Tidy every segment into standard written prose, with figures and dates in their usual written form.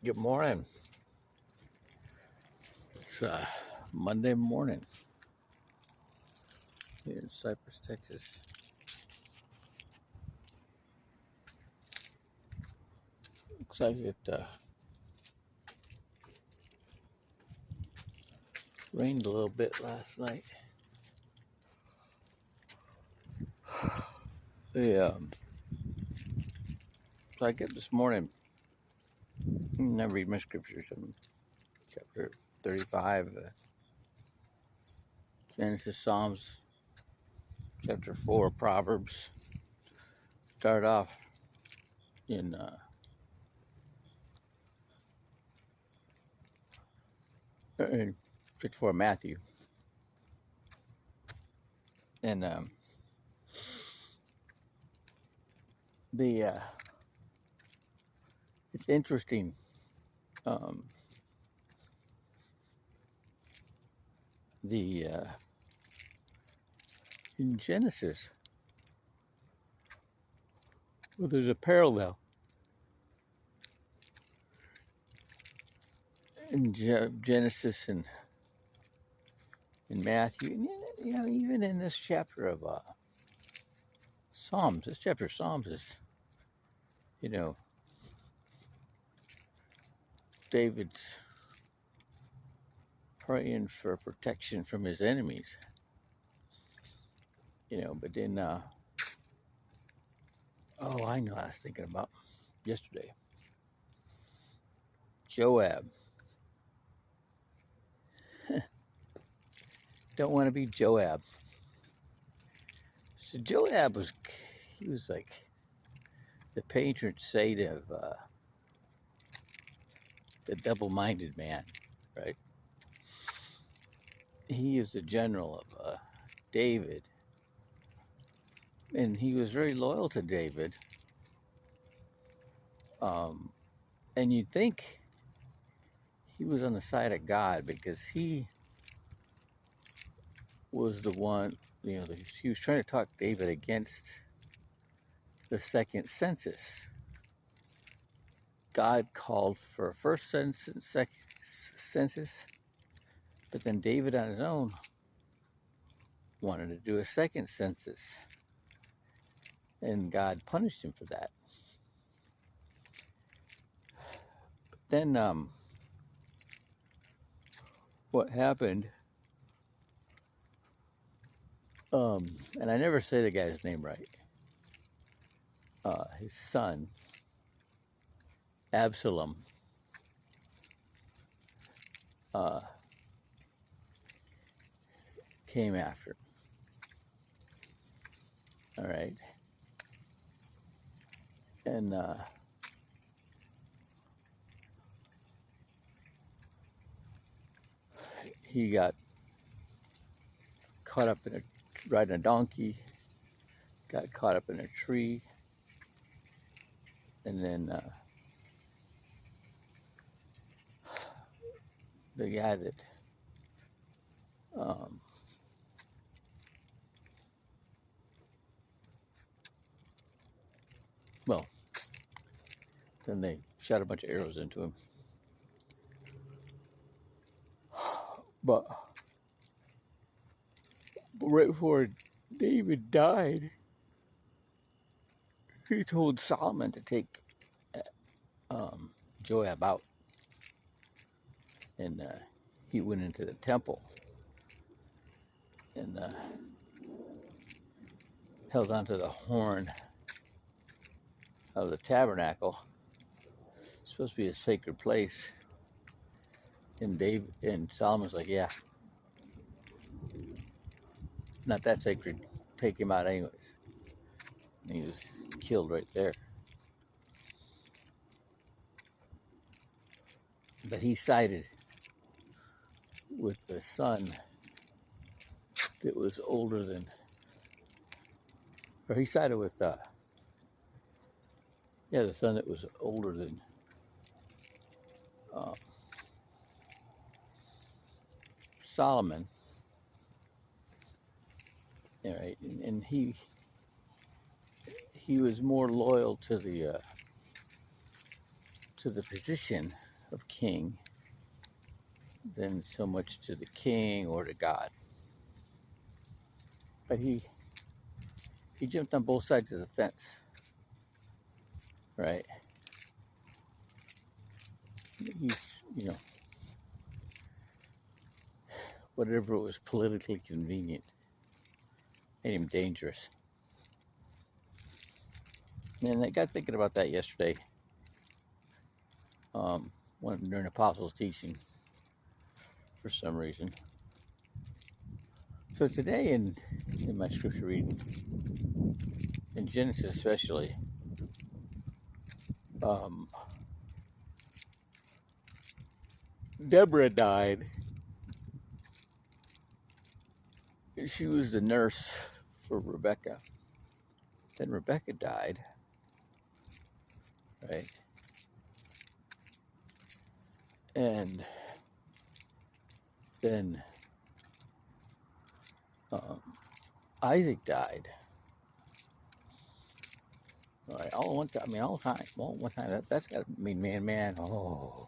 Good morning. It's Monday morning here in Cypress, Texas. Looks like it rained a little bit last night. So I get this morning, I read my scriptures in chapter 35, Genesis, Psalms, chapter 4, Proverbs. Start off in chapter 4, Matthew. And the it's interesting. Um, the In Genesis, well, there's a parallel in Genesis and in Matthew, and even in this chapter of Psalms. This chapter of Psalms is, you know, David's praying for protection from his enemies. But then, I know I was thinking about yesterday. Joab. Don't want to be Joab. So Joab was like the patron saint of the double-minded man, right? He is the general of David, and he was very loyal to David. And you'd think he was on the side of God because he was the one, he was trying to talk David against the second census. God called for a first census, but then David on his own wanted to do a second census, and God punished him for that. But then what happened, and I never say the guy's name right, his son, Absalom, came after him. All right. And he got caught up in riding a donkey, got caught up in a tree, and then the guy that then they shot a bunch of arrows into him. But right before David died, he told Solomon to take Joab out, and he went into the temple and held onto the horn of the tabernacle. It's supposed to be a sacred place. And Solomon's like, yeah, not that sacred. Take him out anyways. And he was killed right there. But he sided with the son that was older than, or he sided with the son that was older than Solomon. All right, and he was more loyal to the position of king than so much to the king or to God. But he jumped on both sides of the fence, right? You know, whatever was politically convenient made him dangerous. And I got thinking about that yesterday, during Apostles' teaching, for some reason. So today in my scripture reading, in Genesis especially, Deborah died. She was the nurse for Rebecca. Then Rebecca died, right? And then Isaac died. All right, all at one time. I mean, all the time. All at one time. That's got to mean, man. Oh,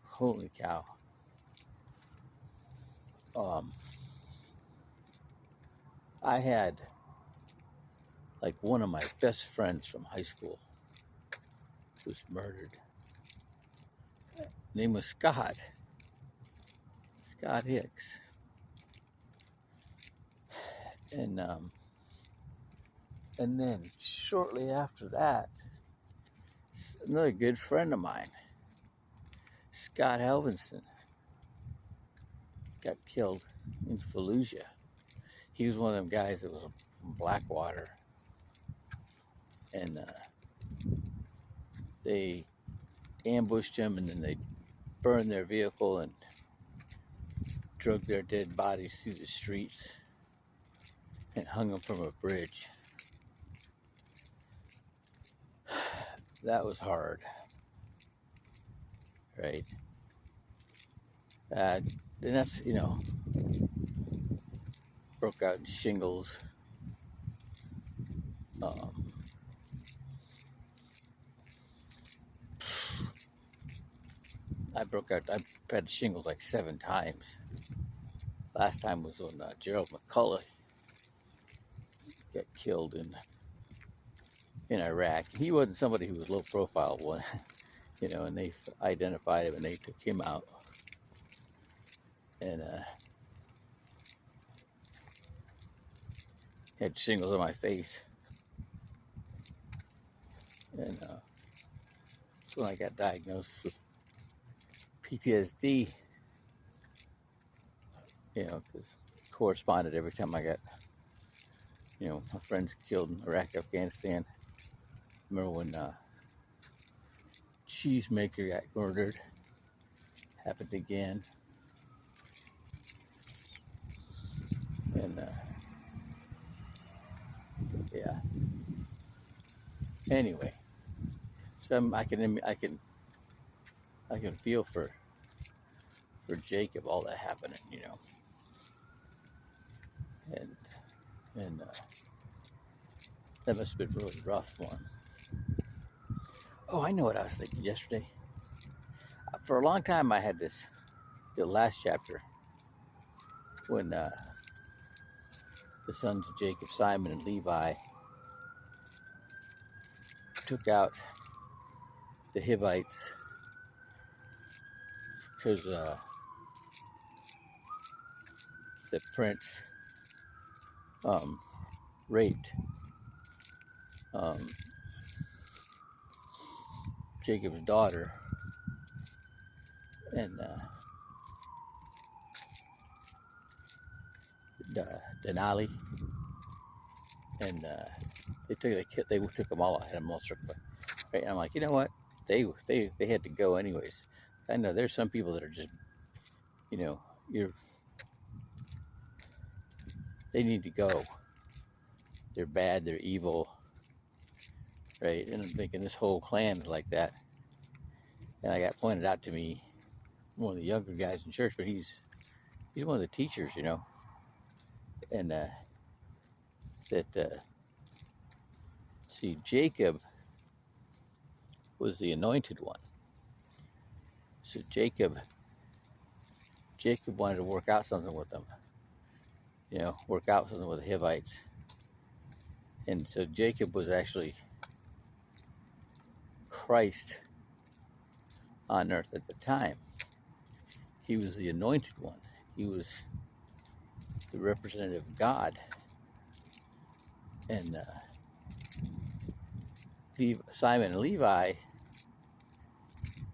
holy cow. I had like one of my best friends from high school was murdered. His name was Scott Hicks, and then shortly after that, another good friend of mine, Scott Helvinson, got killed in Fallujah. He was one of them guys that was from Blackwater, and they ambushed him, and then they burned their vehicle and drug their dead bodies through the streets and hung them from a bridge. That was hard, right? And that's, broke out in shingles. I've had shingles like 7 times. Last time was when Gerald McCullough got killed in Iraq. He wasn't somebody who was low profile one, and they identified him and they took him out. And had shingles on my face. And that's when I got diagnosed with PTSD, because corresponded every time I got, my friends killed in Iraq, Afghanistan. Remember when Cheesemaker got murdered? Happened again. And yeah. Anyway, so I can feel for Jacob, all that happening, and that must have been really rough for him. Oh, I know what I was thinking yesterday. For a long time, I had the last chapter, when the sons of Jacob, Simon and Levi, took out the Hivites because the prince raped Jacob's daughter, and Denali, and they took them all out, had them all circled. Right? And I'm like, you know what? They had to go anyways. I know there's some people that are just, they need to go. They're bad. They're evil. Right? And I'm thinking this whole clan is like that. And I got pointed out to me, one of the younger guys in church, but he's one of the teachers, and see, Jacob was the anointed one, So Jacob wanted to work out something with them, work out something with the Hivites. And so Jacob was actually Christ on earth at the time. He was the anointed one. He was the representative of God. And Simon and Levi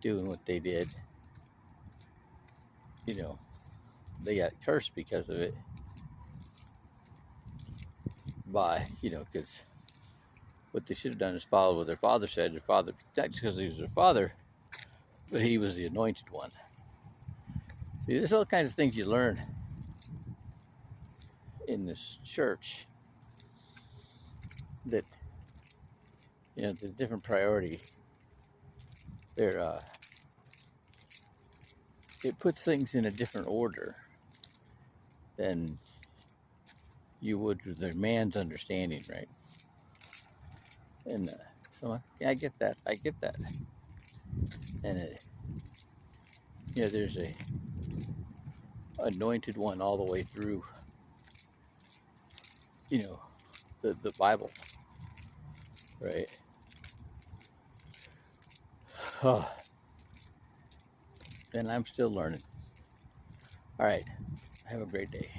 doing what they did, they got cursed because of it. Because what they should have done is follow what their father said. Their father, not because he was their father, but he was the anointed one. See, there's all kinds of things you learn in this church that, the different priority. It puts things in a different order than you would with their man's understanding, right? And so, yeah, I get that. And there's a anointed one all the way through, the Bible, right? Oh, and I'm still learning. All right. Have a great day.